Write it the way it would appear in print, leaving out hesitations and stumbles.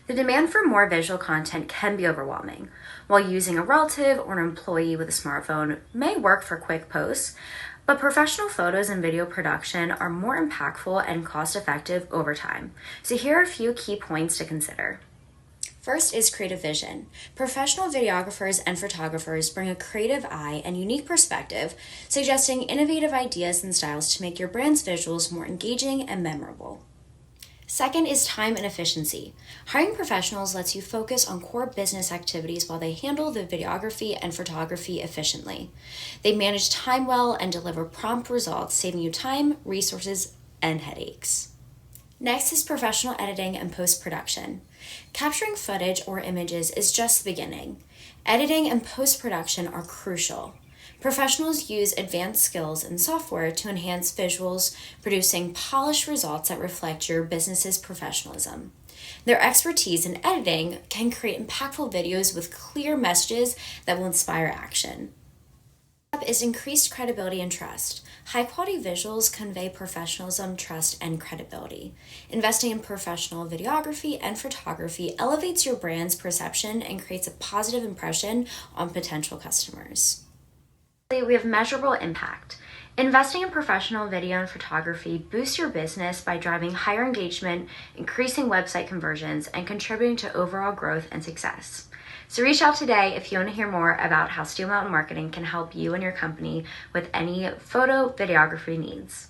The demand for more visual content can be overwhelming. While using a relative or an employee with a smartphone may work for quick posts, but professional photos and video production are more impactful and cost-effective over time. So here are a few key points to consider. First is creative vision. Professional videographers and photographers bring a creative eye and unique perspective, suggesting innovative ideas and styles to make your brand's visuals more engaging and memorable. Second is time and efficiency. Hiring professionals lets you focus on core business activities while they handle the videography and photography efficiently. They manage time well and deliver prompt results, saving you time, resources, and headaches. Next is professional editing and post-production. Capturing footage or images is just the beginning. Editing and post-production are crucial. Professionals use advanced skills and software to enhance visuals, producing polished results that reflect your business's professionalism. Their expertise in editing can create impactful videos with clear messages that will inspire action. Is increased credibility and trust. High-quality visuals convey professionalism, trust, and credibility. Investing in professional videography and photography elevates your brand's perception and creates a positive impression on potential customers. We have measurable impact. Investing in professional video and photography boosts your business by driving higher engagement, increasing website conversions, and contributing to overall growth and success. So reach out today if you want to hear more about how Steel Mountain Marketing can help you and your company with any photo videography needs.